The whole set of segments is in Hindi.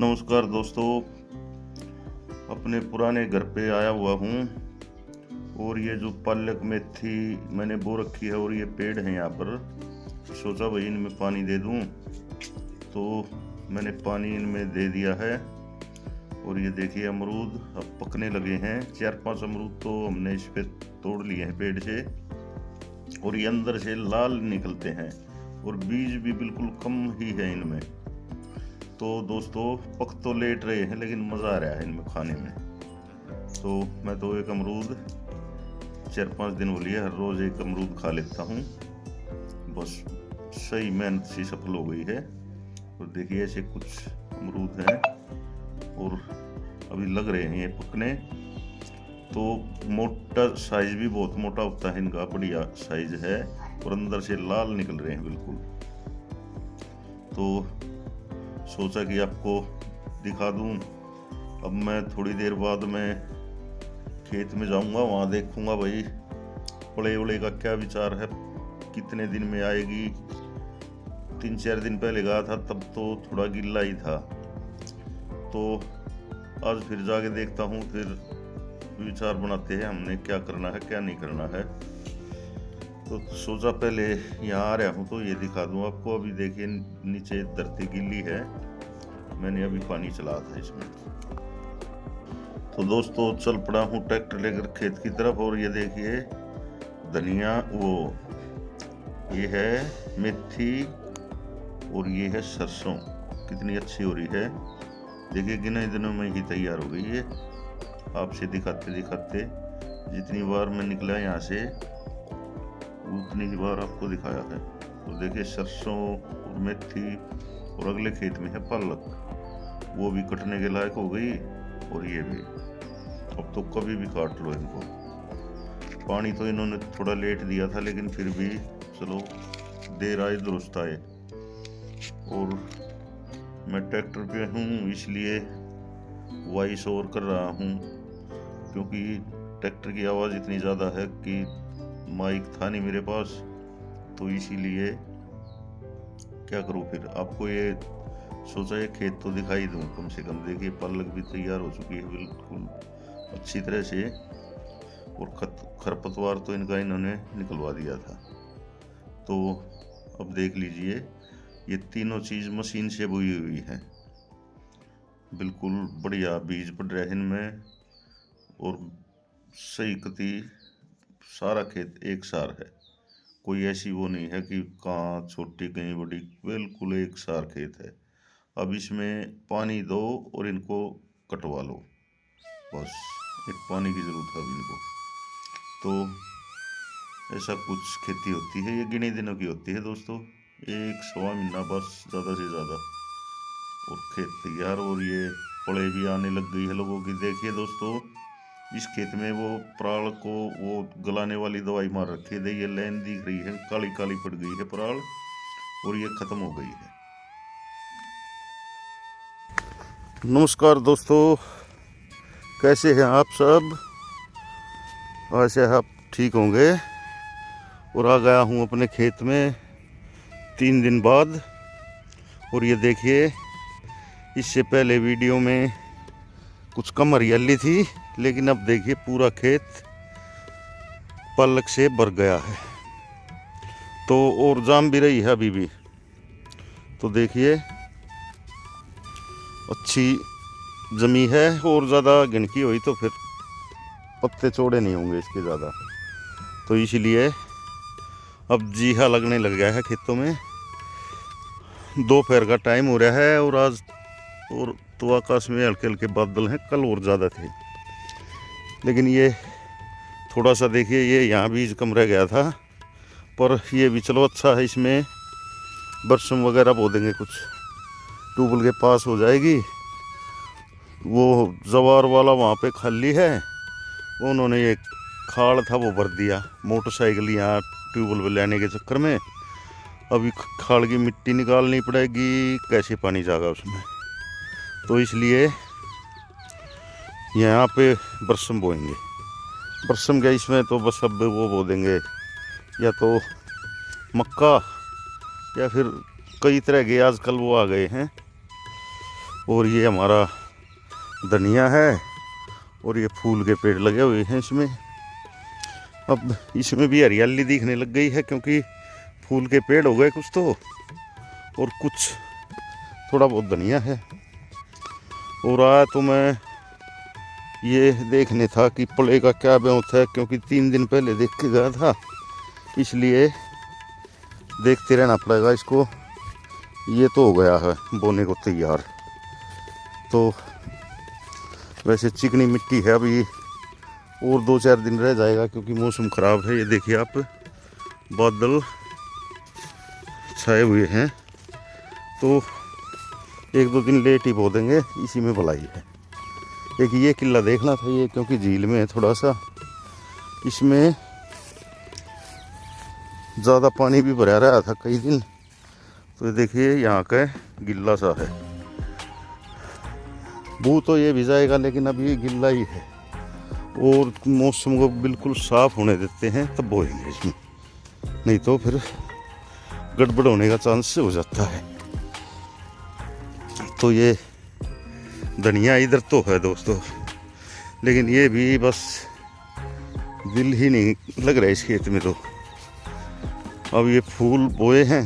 नमस्कार दोस्तों, अपने पुराने घर पे आया हुआ हूँ और ये जो पालक मेथी मैंने बो रखी है और ये पेड़ हैं यहाँ पर। सोचा भाई इनमें पानी दे दूँ, तो मैंने पानी इनमें दे दिया है। और ये देखिए अमरूद अब पकने लगे हैं। 4-5 अमरूद तो हमने इस पे तोड़ लिए हैं पेड़ से, और ये अंदर से लाल निकलते हैं और बीज भी बिल्कुल कम ही है इनमें। तो दोस्तों पक तो लेट रहे हैं लेकिन मज़ा आ रहा है इनमें खाने में। तो मैं तो एक अमरूद 4-5 दिन हो लिए हर रोज़ एक अमरूद खा लेता हूँ। बस सही मेहनत सी सफल हो गई है। और देखिए ऐसे कुछ अमरूद हैं और अभी लग रहे हैं ये पकने। तो मोटा साइज भी बहुत मोटा होता है इनका, बढ़िया साइज है और अंदर से लाल निकल रहे हैं बिल्कुल। तो सोचा कि आपको दिखा दूं। अब मैं थोड़ी देर बाद मैं खेत में जाऊंगा, वहाँ देखूंगा भाई पड़े उड़े का क्या विचार है, कितने दिन में आएगी। 3-4 दिन पहले गया था तब तो थोड़ा गिल्ला ही था। तो आज फिर जाके देखता हूँ, फिर विचार बनाते हैं हमने क्या करना है क्या नहीं करना है। तो सोचा पहले यहाँ आ रहा हूँ तो ये दिखा दूँ आपको। अभी देखिए नीचे धरती गीली है, मैंने अभी पानी चला था इसमें। तो दोस्तों चल पड़ा हूँ ट्रैक्टर लेकर खेत की तरफ। और ये देखिए धनिया, ये है मेथी और ये है सरसों, कितनी अच्छी हो रही है। देखिए गिने दिनों में ही तैयार हो गई है। आपसे दिखाते दिखाते जितनी बार मैं निकला यहाँ से उतनी ही बार आपको दिखाया है। तो देखिए सरसों और मेथी, और अगले खेत में है पालक, वो भी कटने के लायक हो गई। और ये भी अब तो कभी भी काट लो इनको। पानी तो इन्होंने थोड़ा लेट दिया था लेकिन फिर भी चलो देर आए दुरुस्त आए। और मैं ट्रैक्टर पे हूँ इसलिए वॉइस ओवर कर रहा हूँ, क्योंकि ट्रैक्टर की आवाज़ इतनी ज़्यादा है कि माइक था नहीं मेरे पास। तो इसीलिए क्या करूँ, फिर आपको ये सोचा ये खेत तो दिखाई दूँ कम से कम। देखिए पालक भी तैयार हो चुकी है बिल्कुल अच्छी तरह से, और खरपतवार तो इनका इन्होंने निकलवा दिया था। तो अब देख लीजिए ये तीनों चीज़ मशीन से बोई हुई है, बिल्कुल बढ़िया बीज पड़ रहे हैं इनमें। और सही कती सारा खेत एक सार है, कोई ऐसी वो नहीं है कि कहाँ छोटी कहीं बड़ी, बिल्कुल एक सार खेत है। अब इसमें पानी दो और इनको कटवा लो, बस एक पानी की ज़रूरत है अब इनको। तो ऐसा कुछ खेती होती है, ये गिने दिनों की होती है दोस्तों, 1-1.25 महीना बस ज़्यादा से ज़्यादा, और खेत तैयार। और ये पड़े भी आने लग गई है लोगों की। देखिए दोस्तों इस खेत में वो पराल को वो गलाने वाली दवाई मार रखी है। ये लाइन दिख रही है, काली काली पड़ गई है पराल और ये खत्म हो गई है। नमस्कार दोस्तों, कैसे हैं आप सब? ऐसे आप ठीक होंगे। और आ गया हूँ अपने खेत में 3 दिन बाद। और ये देखिए इससे पहले वीडियो में कुछ कम हरियाली थी, लेकिन अब देखिए पूरा खेत पालक से भर गया है। तो और जाम भी रही है अभी भी। तो देखिए अच्छी जमी है, और ज़्यादा गिनकी हुई तो फिर पत्ते चौड़े नहीं होंगे इसके ज़्यादा। तो इसीलिए अब जीहा लगने लग गया है खेतों में। दोपहर का टाइम हो रहा है और आज और तो आकाश में हल्के हल्के बादल हैं, कल और ज़्यादा थे। लेकिन ये थोड़ा सा देखिए ये यहाँ बीज कम रह गया था, पर ये भी चलो अच्छा है। इसमें बरसम वगैरह बो देंगे, कुछ ट्यूबवेल के पास हो जाएगी। वो जवार वाला वहाँ पे खाली है, उन्होंने ये खाड़ था वो भर दिया मोटरसाइकिल यहाँ ट्यूबवेल पे लेने के चक्कर में। अभी खाड़ की मिट्टी निकालनी पड़ेगी, कैसे पानी जाएगा उसमें। तो इसलिए यहाँ पे बरसम बोएंगे। बरसम क्या, इसमें तो बस अब वो बो देंगे या तो मक्का या फिर कई तरह के आजकल वो आ गए हैं। और ये हमारा धनिया है और ये फूल के पेड़ लगे हुए हैं इसमें। अब इसमें भी हरियाली दिखने लग गई है क्योंकि फूल के पेड़ हो गए कुछ तो, और कुछ थोड़ा बहुत धनिया है। और आया तो मैं ये देखने था कि पले का क्या ब्योंत है, क्योंकि 3 दिन पहले देख के गया था, इसलिए देखते रहना पड़ेगा इसको। ये तो हो गया है बोने को तैयार। तो वैसे चिकनी मिट्टी है अभी, और 2-4 दिन रह जाएगा क्योंकि मौसम ख़राब है। ये देखिए आप, बादल छाए हुए हैं, तो 1-2 दिन लेट ही बो देंगे, इसी में भलाई है। एक ये किला देखना था ये, क्योंकि झील में थोड़ा सा इसमें ज़्यादा पानी भी भरा रहा था कई दिन। तो ये देखिए यहाँ का गिल्ला सा है, बू तो ये भी जाएगा लेकिन अभी ये गिल्ला ही है। और मौसम को बिल्कुल साफ होने देते हैं तब बोएंगे इसमें, नहीं तो फिर गड़बड़ होने का चांस हो जाता है। तो ये धनिया इधर तो है दोस्तों, लेकिन ये भी बस दिल ही नहीं लग रहा है इस खेत में। तो अब ये फूल बोए हैं,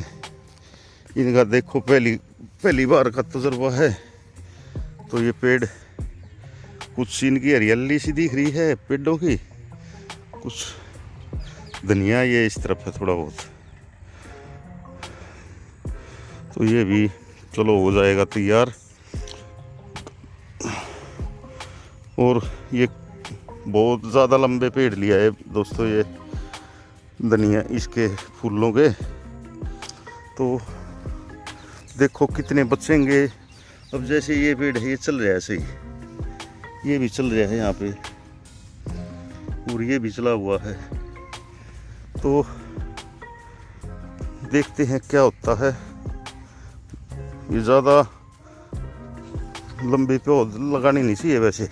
इनका देखो पहली बार का तजुर्बा है। तो ये पेड़ कुछ इनकी हरियाली सी दिख रही है पेड़ों की, कुछ धनिया ये इस तरफ है थोड़ा बहुत। तो ये भी चलो हो जाएगा तैयार। और ये बहुत ज़्यादा लंबे पेड़ लिया है दोस्तों ये धनिया इसके फूलों के। तो देखो कितने बचेंगे। अब जैसे ये पेड़ है ये चल रहा है ऐसे ही, ये भी चल रहा है यहाँ पे, और ये भी चला हुआ है। तो देखते हैं क्या होता है। ये ज़्यादा लंबी पौध लगानी नहीं चाहिए वैसे,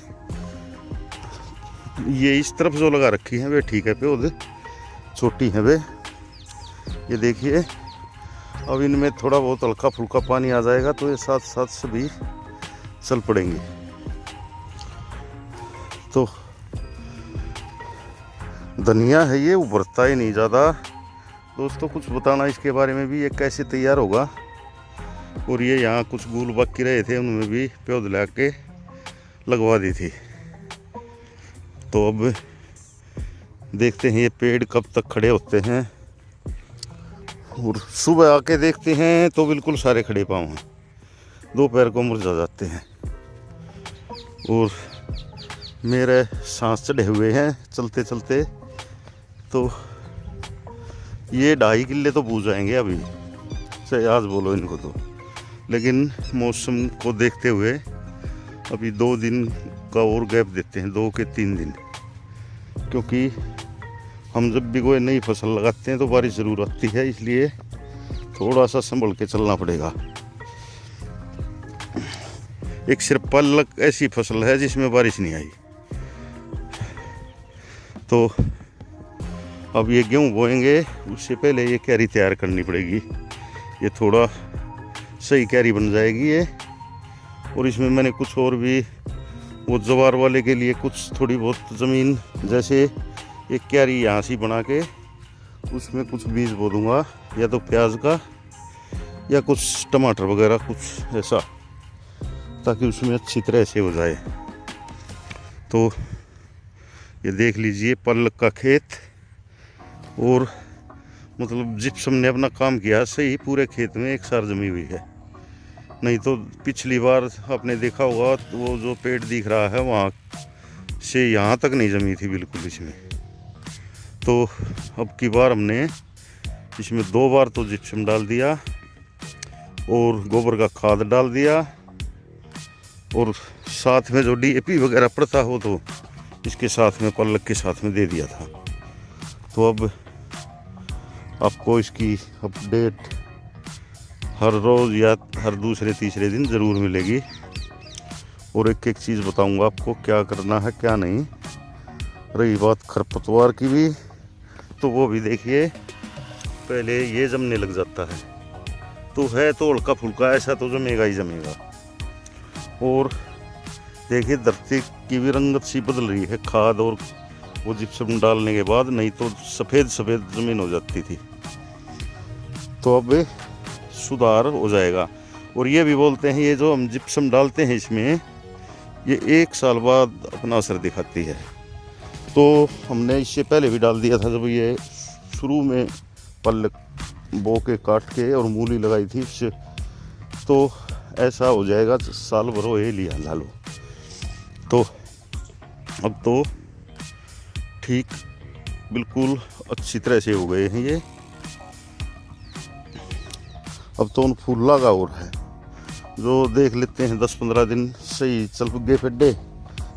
ये इस तरफ जो लगा रखी है वे ठीक है, पौध छोटी है वे। ये देखिए अब इनमें थोड़ा बहुत हल्का फुल्का पानी आ जाएगा तो ये साथ साथ सभी चल पड़ेंगे। तो धनिया है ये उभरता ही नहीं ज़्यादा दोस्तों। कुछ बताना इसके बारे में भी, ये कैसे तैयार होगा। और ये यहाँ कुछ गूल बाकी रहे थे, उनमें भी पौध ला के लगवा दी थी। तो अब देखते हैं ये पेड़ कब तक खड़े होते हैं। और सुबह आके देखते हैं तो बिल्कुल सारे खड़े पाँव हैं, दोपहर को मुरझा जाते हैं। और मेरे सांस चढ़े हुए हैं चलते चलते। तो ये 2.5 किले तो बूझ जाएंगे अभी से, आज बोलो इनको तो। लेकिन मौसम को देखते हुए अभी 2 दिन का और गैप देते हैं, 2 के 3 दिन, क्योंकि हम जब भी कोई नई फसल लगाते हैं तो बारिश ज़रूर आती है, इसलिए थोड़ा सा संभल के चलना पड़ेगा। एक सिर्फ पालक ऐसी फसल है जिसमें बारिश नहीं आई। तो अब ये गेहूँ बोएंगे, उससे पहले ये क्यारी तैयार करनी पड़ेगी। ये थोड़ा सही क्यारी बन जाएगी ये। और इसमें मैंने कुछ और भी वो जवार वाले के लिए कुछ थोड़ी बहुत ज़मीन, जैसे एक क्यारी यहाँ से बना के उसमें कुछ बीज बो दूँगा, या तो प्याज का या कुछ टमाटर वगैरह कुछ ऐसा, ताकि उसमें अच्छी तरह से हो जाए। तो ये देख लीजिए पालक का खेत, और मतलब जिप्सम ने अपना काम किया सही, पूरे खेत में एक सार जमी हुई है। नहीं तो पिछली बार आपने देखा होगा तो वो जो पेड़ दिख रहा है वहाँ से यहाँ तक नहीं जमी थी बिल्कुल इसमें। तो अब की बार हमने इसमें 2 बार तो जिप्सम डाल दिया और गोबर का खाद डाल दिया, और साथ में जो DAP वगैरह पड़ता हो तो इसके साथ में पालक के साथ में दे दिया था। तो अब आपको इसकी अपडेट हर रोज़ या हर दूसरे तीसरे दिन ज़रूर मिलेगी, और एक एक चीज़ बताऊंगा आपको क्या करना है क्या नहीं। रही बात खरपतवार की भी, तो वो भी देखिए पहले ये जमने लग जाता है, तो है तो हल्का फुल्का, ऐसा तो जमेगा ही जमेगा। और देखिए धरती की भी रंगत सी बदल रही है खाद और वो जिप्सम डालने के बाद, नहीं तो सफ़ेद सफ़ेद ज़मीन हो जाती थी। तो अब सुधार हो जाएगा। और ये भी बोलते हैं ये जो हम जिप्सम डालते हैं इसमें, ये 1 साल बाद अपना असर दिखाती है। तो हमने इससे पहले भी डाल दिया था जब ये शुरू में पल्लक बो के काट के और मूली लगाई थी इससे, तो ऐसा हो जाएगा साल भर हो लिया लालो। तो अब तो ठीक बिल्कुल अच्छी तरह से हो गए हैं ये। अब तो उन फूल लगा और है जो देख लेते हैं 10-15 दिन सही चल गए पेड्डे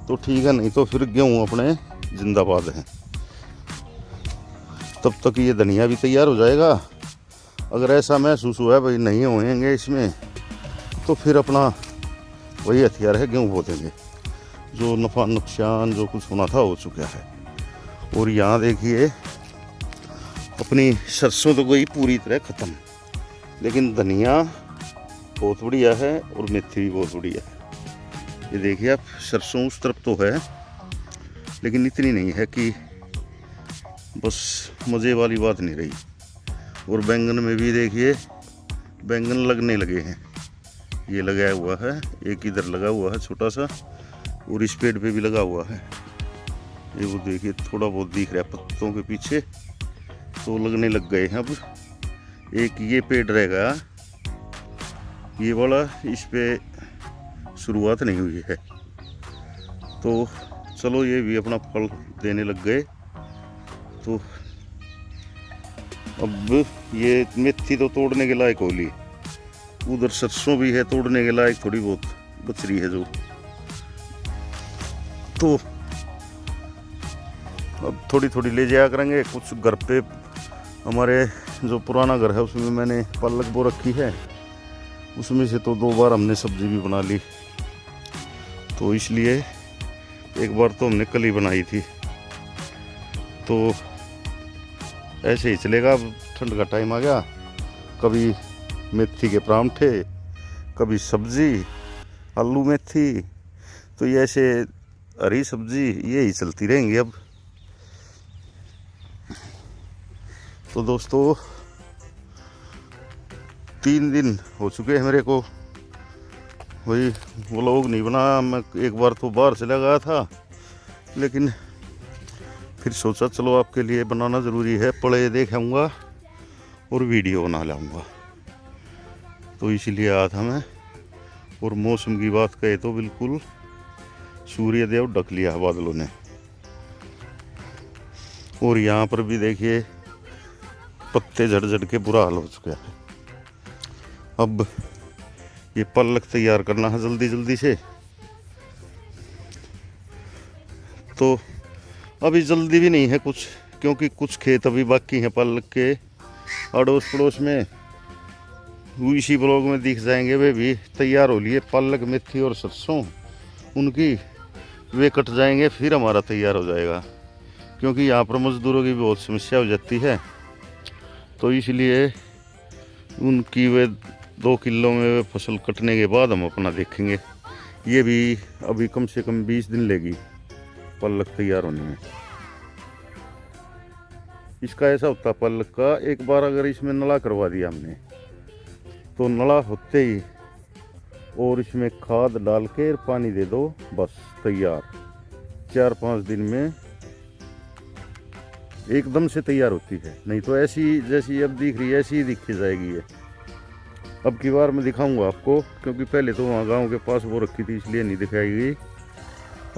तो ठीक है, नहीं तो फिर गेहूँ अपने जिंदाबाद हैं। तब तक ये धनिया भी तैयार हो जाएगा। अगर ऐसा महसूस हुआ भाई नहीं होएंगे इसमें, तो फिर अपना वही हथियार है, गेहूँ बो देंगे। जो नफ़ा नुकसान जो कुछ होना था हो चुका है। और यहाँ देखिए अपनी सरसों तो गई पूरी तरह ख़त्म, लेकिन धनिया बहुत बढ़िया है और मेथी भी बहुत बढ़िया है। ये देखिए आप, सरसों उस तरफ तो है लेकिन इतनी नहीं है कि बस मज़े वाली बात नहीं रही। और बैंगन में भी देखिए बैंगन लगने लगे हैं। ये लगाया हुआ है, एक इधर लगा हुआ है छोटा सा, और इस पेड़ पे भी लगा हुआ है। ये वो देखिए थोड़ा बहुत दिख रहा है पत्तों के पीछे, तो लगने लग गए हैं। अब एक ये पेड़ रहेगा ये वाला, इस पे शुरुआत नहीं हुई है। तो चलो ये भी अपना फल देने लग गए। तो अब ये मेथी तो तोड़ने के लायक होली, उधर सरसों भी है तोड़ने के लायक, थोड़ी बहुत बच रही है जो। तो अब थोड़ी थोड़ी ले जाया करेंगे। कुछ घर पे हमारे जो पुराना घर है उसमें मैंने पालक बो रखी है, उसमें से तो 2 बार हमने सब्जी भी बना ली। तो इसलिए एक बार तो हमने कल ही बनाई थी। तो ऐसे ही चलेगा। अब ठंड का टाइम आ गया, कभी मेथी के परांठे, कभी सब्जी आलू मेथी, तो ये ऐसे हरी सब्जी ये ही चलती रहेंगी अब। तो दोस्तों 3 दिन हो चुके हैं मेरे को वही व्लॉग नहीं बना। मैं एक बार तो बाहर चला गया था, लेकिन फिर सोचा चलो आपके लिए बनाना ज़रूरी है, पढ़े देखाऊँगा और वीडियो बना लाऊँगा। तो इसीलिए आया था मैं। और मौसम की बात कहे तो बिल्कुल सूर्यदेव ढक लिया है बादलों ने। और यहाँ पर भी देखिए पत्ते झड़ झड़ के बुरा हाल हो चुका है। अब ये पल्लक तैयार करना है जल्दी जल्दी से। तो अभी जल्दी भी नहीं है कुछ, क्योंकि कुछ खेत अभी बाकी हैं पल्लक के अड़ोस पड़ोस में। इसी ब्लॉग में दिख जाएंगे, वे भी तैयार हो लिए। पालक मेथी और सरसों उनकी वे कट जाएंगे, फिर हमारा तैयार हो जाएगा। क्योंकि यहाँ पर मजदूरों की बहुत समस्या हो जाती है, तो इसलिए उनकी वे 2 किलो में फसल कटने के बाद हम अपना देखेंगे। ये भी अभी कम से कम 20 दिन लेगी पल्लक तैयार होने में। इसका ऐसा होता पल्लक का, एक बार अगर इसमें नला करवा दिया हमने, तो नला होते ही और इसमें खाद डाल के पानी दे दो, बस तैयार। 4-5 दिन में एकदम से तैयार होती है। नहीं तो ऐसी जैसी अब दिख रही है ऐसी ही दिख जाएगी ये। अब की बार मैं दिखाऊंगा आपको, क्योंकि पहले तो वहाँ गांव के पास वो रखी थी इसलिए नहीं दिखाई गई।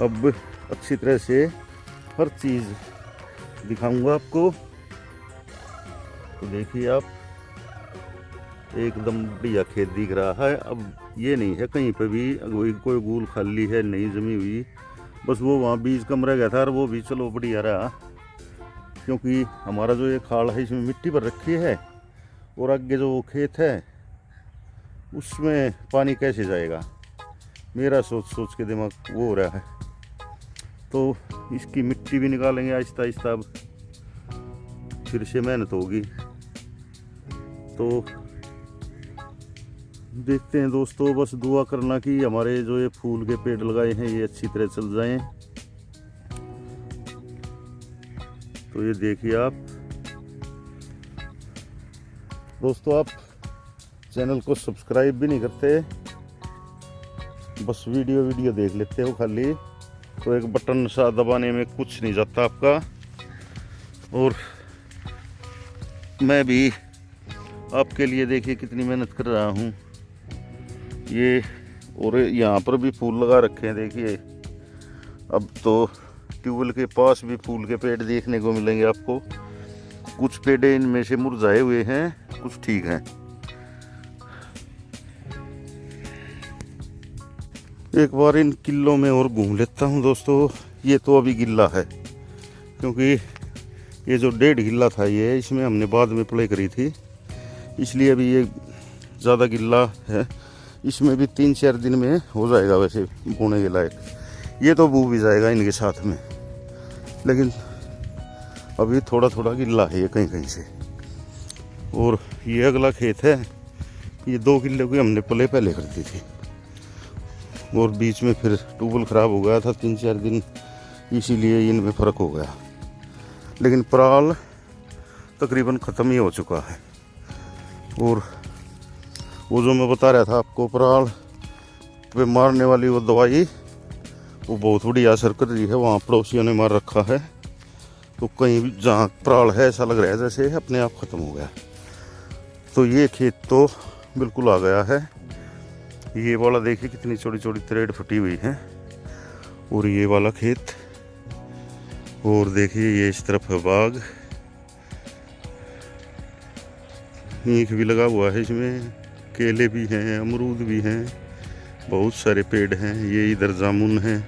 अब अच्छी तरह से हर चीज़ दिखाऊंगा आपको। तो देखिए आप, एकदम बढ़िया खेत दिख रहा है। अब ये नहीं है कहीं पे भी कोई गूल खाली है नहीं जमी हुई, बस वो वहाँ बीज कम रह गया था और वो भी चलो बढ़िया रहा। क्योंकि हमारा जो ये खाल है इसमें मिट्टी भर रखी है, और आगे जो वो खेत है उसमें पानी कैसे जाएगा, मेरा सोच सोच के दिमाग वो हो रहा है। तो इसकी मिट्टी भी निकालेंगे आहिस्ता आहिस्ता, अब फिर से मेहनत होगी। तो देखते हैं दोस्तों, बस दुआ करना कि हमारे जो ये फूल के पेड़ लगाए हैं ये अच्छी तरह चल जाएं। तो ये देखिए आप दोस्तों, आप चैनल को सब्सक्राइब भी नहीं करते, बस वीडियो देख लेते हो खाली। तो एक बटन सा दबाने में कुछ नहीं जाता आपका। और मैं भी आपके लिए देखिए कितनी मेहनत कर रहा हूँ ये। और यहाँ पर भी फूल लगा रखे हैं देखिए। अब तो ट्यूबवेल के पास भी फूल के पेड़ देखने को मिलेंगे आपको। कुछ पेड़ इनमें से मुरझाए हुए हैं, कुछ ठीक हैं। एक बार इन किल्लों में और घूम लेता हूँ दोस्तों। ये तो अभी गिल्ला है, क्योंकि ये जो 1.5 किल्ला था ये, इसमें हमने बाद में प्ले करी थी, इसलिए अभी ये ज़्यादा गिल्ला है। इसमें भी 3-4 दिन में हो जाएगा वैसे बोने के लायक। ये तो बू भी जाएगा इनके साथ में, लेकिन अभी थोड़ा थोड़ा गिल्ला है ये कहीं से। और ये अगला खेत है, ये 2 किल्ले की हमने प्ले पहले कर दी थी, और बीच में फिर ट्यूबवेल ख़राब हो गया था 3-4 दिन, इसीलिए इनमें फ़र्क हो गया। लेकिन पराल तकरीबन ख़त्म ही हो चुका है। और वो जो मैं बता रहा था आपको, पराल पे मारने वाली वो दवाई, वो बहुत बड़ी असर कर रही है। वहाँ पड़ोसियों ने मार रखा है, तो कहीं जहाँ पराल है ऐसा लग रहा है जैसे अपने आप ख़त्म हो गया। तो ये खेत तो बिल्कुल आ गया है। ये वाला देखिए कितनी छोटी छोटी थ्रेड फटी हुई है, और ये वाला खेत। और देखिए ये इस तरफ है बाग, ईख भी लगा हुआ है इसमें, केले भी हैं, अमरूद भी हैं, बहुत सारे पेड़ हैं। ये इधर जामुन है।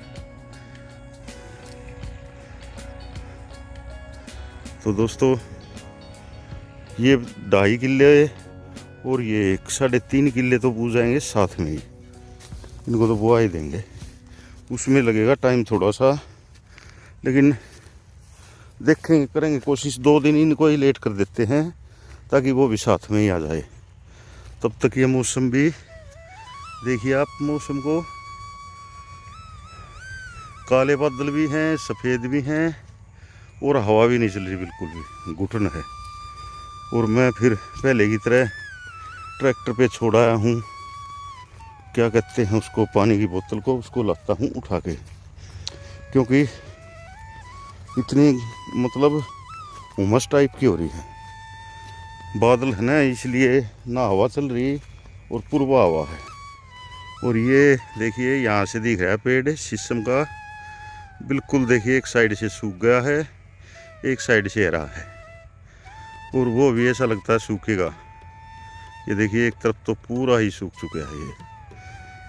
तो दोस्तों ये 2.5 किल्ले और ये 3.5 किल्ले तो बू जाएंगे साथ में ही। इनको तो बुआ ही देंगे, उसमें लगेगा टाइम थोड़ा सा, लेकिन देखेंगे, करेंगे कोशिश। 2 दिन इनको ही लेट कर देते हैं ताकि वो भी साथ में ही आ जाए। तब तक ये मौसम भी देखिए आप, मौसम को काले बादल भी हैं, सफ़ेद भी हैं, और हवा भी नहीं चल रही, बिल्कुल भी घुटन है। और मैं फिर पहले की तरह ट्रैक्टर पे छोड़ाया हूँ, क्या कहते हैं उसको, पानी की बोतल को, उसको लाता हूँ उठा के, क्योंकि इतनी मतलब उमस टाइप की हो रही है। बादल है ना, इसलिए ना हवा चल रही और पूर्वा हवा है। और ये देखिए यहाँ से दिख रहा है पेड़ शीशम का, बिल्कुल देखिए एक साइड से सूख गया है, एक साइड से हरा है, और वो भी ऐसा लगता है सूखेगा। ये देखिए एक तरफ तो पूरा ही सूख चुका है ये,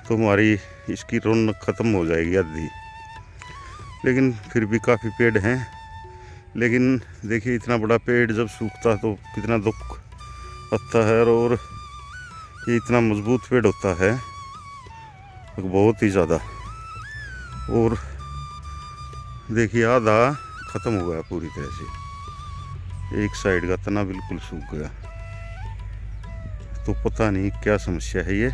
तो हमारी इसकी रौनक ख़त्म हो जाएगी आधी। लेकिन फिर भी काफ़ी पेड़ हैं। लेकिन देखिए इतना बड़ा पेड़ जब सूखता है तो कितना दुख आता है, और ये इतना मजबूत पेड़ होता है बहुत ही ज़्यादा। और देखिए आधा ख़त्म हो गया पूरी तरह से, एक साइड का तना बिल्कुल सूख गया। तो पता नहीं क्या समस्या है ये।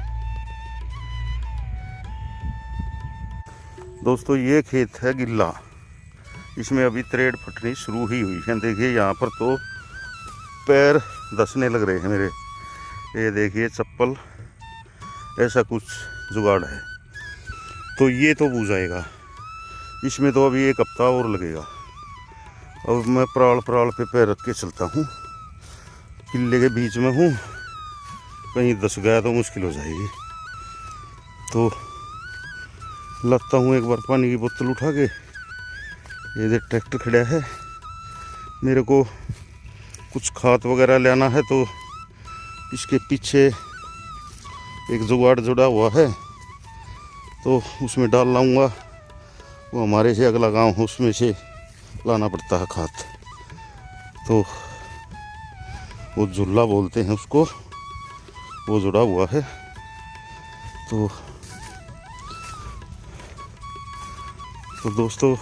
दोस्तों ये खेत है गिल्ला, इसमें अभी थ्रेड फटनी शुरू ही हुई है। देखिए यहाँ पर तो पैर धंसने लग रहे हैं मेरे। ये देखिए चप्पल, ऐसा कुछ जुगाड़ है। तो ये तो बू जाएगा, इसमें तो अभी 1 हफ्ता और लगेगा। अब मैं पराल पे पैर रख के चलता हूँ, किले के बीच में हूँ, कहीं धंस गया तो मुश्किल हो जाएगी। तो लगता हूँ एक बार पानी की बोतल उठा के। ये ट्रैक्टर खड़ा है, मेरे को कुछ खाद वगैरह लेना है, तो इसके पीछे एक जुगाड़ जुड़ा हुआ है, तो उसमें डाल लाऊंगा। वो हमारे से अगला गांव है, उसमें से लाना पड़ता है खाद। तो वो झुल्ला बोलते हैं उसको, वो जुड़ा हुआ है। तो दोस्तों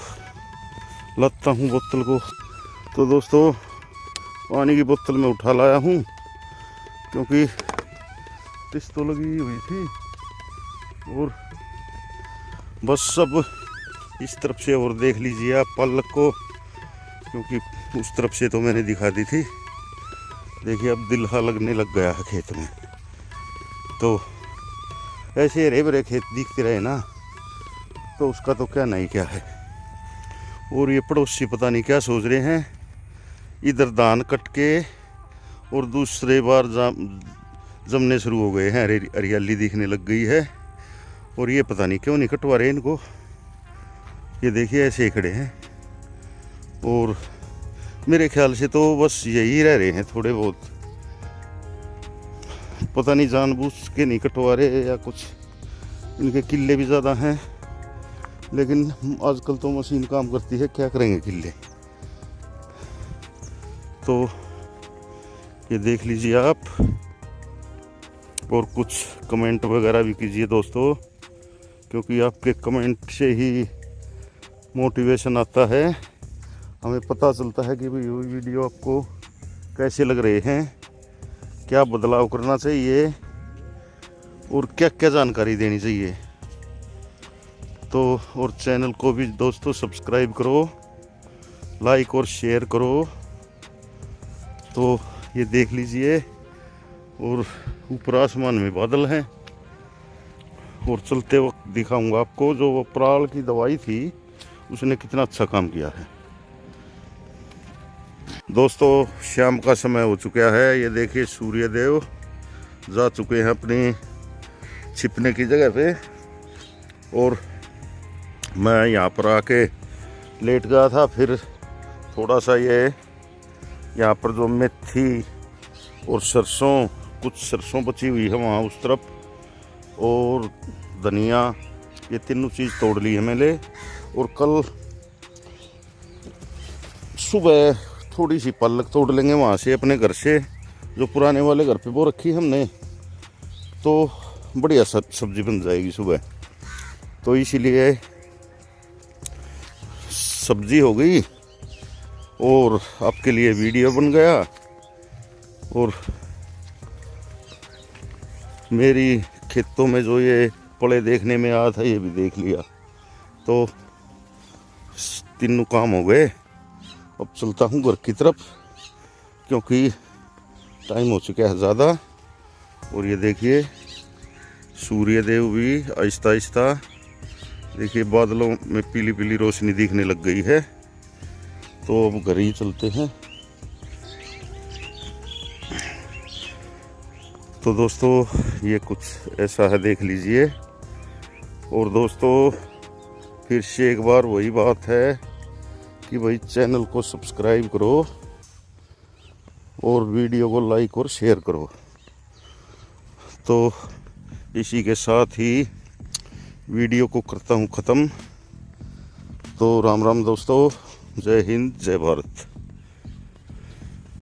लाता हूँ बोतल को। तो दोस्तों पानी की बोतल में उठा लाया हूँ, क्योंकि नोटिस तो लगी हुई थी। और बस सब इस तरफ से और देख लीजिए आप पालक को, क्योंकि उस तरफ से तो मैंने दिखा दी थी। देखिए अब दिलहा लगने लग गया है खेत में। तो ऐसे हरे भरे खेत दिखते रहे ना तो उसका तो क्या नहीं क्या है। और ये पड़ोसी पता नहीं क्या सोच रहे हैं, इधर धान कट के और दूसरे बार जमने शुरू हो गए हैं, हरियाली दिखने लग गई है। और ये पता नहीं क्यों नहीं कटवा रहे इनको। ये देखिए ऐसे ही खड़े हैं। और मेरे ख्याल से तो बस यही रह रहे हैं थोड़े बहुत, पता नहीं जानबूझ के नहीं कटवा रहे या कुछ इनके किले भी ज़्यादा हैं। लेकिन आजकल तो मशीन काम करती है, क्या करेंगे किले। तो ये देख लीजिए आप, और कुछ कमेंट वगैरह भी कीजिए दोस्तों, क्योंकि आपके कमेंट से ही मोटिवेशन आता है, हमें पता चलता है कि भाई वीडियो आपको कैसे लग रहे हैं, क्या बदलाव करना चाहिए और क्या क्या जानकारी देनी चाहिए। तो और चैनल को भी दोस्तों सब्सक्राइब करो, लाइक और शेयर करो। तो ये देख लीजिए, और ऊपर आसमान में बादल हैं। और चलते वक्त दिखाऊंगा आपको जो वो पराल की दवाई थी उसने कितना अच्छा काम किया है। दोस्तों शाम का समय हो चुका है, ये देखिए सूर्य देव जा चुके हैं अपनी छिपने की जगह पे। और मैं यहाँ पर आके लेट गया था। फिर थोड़ा सा ये यहाँ पर जो मेथी और सरसों, कुछ सरसों बची हुई है वहाँ उस तरफ, और धनिया, ये तीनों चीज़ तोड़ ली है मैंने। और कल सुबह थोड़ी सी पालक तोड़ लेंगे वहाँ से अपने घर से, जो पुराने वाले घर पे वो रखी हमने, तो बढ़िया सब्जी बन जाएगी सुबह। तो इसीलिए सब्जी हो गई और आपके लिए वीडियो बन गया। और मेरी खेतों में जो ये पड़े देखने में आया था ये भी देख लिया। तो तीनों काम हो गए। अब चलता हूँ घर की तरफ, क्योंकि टाइम हो चुका है ज़्यादा। और ये देखिए सूर्य देव भी आहिस्ता आहिस्ता, देखिए बादलों में पीली पीली रोशनी दिखने लग गई है। तो अब घर ही चलते हैं। तो दोस्तों ये कुछ ऐसा है, देख लीजिए। और दोस्तों फिर से एक बार वही बात है कि भाई चैनल को सब्सक्राइब करो और वीडियो को लाइक और शेयर करो। तो इसी के साथ ही वीडियो को करता हूँ ख़त्म। तो राम राम दोस्तों, जय हिंद जय भारत।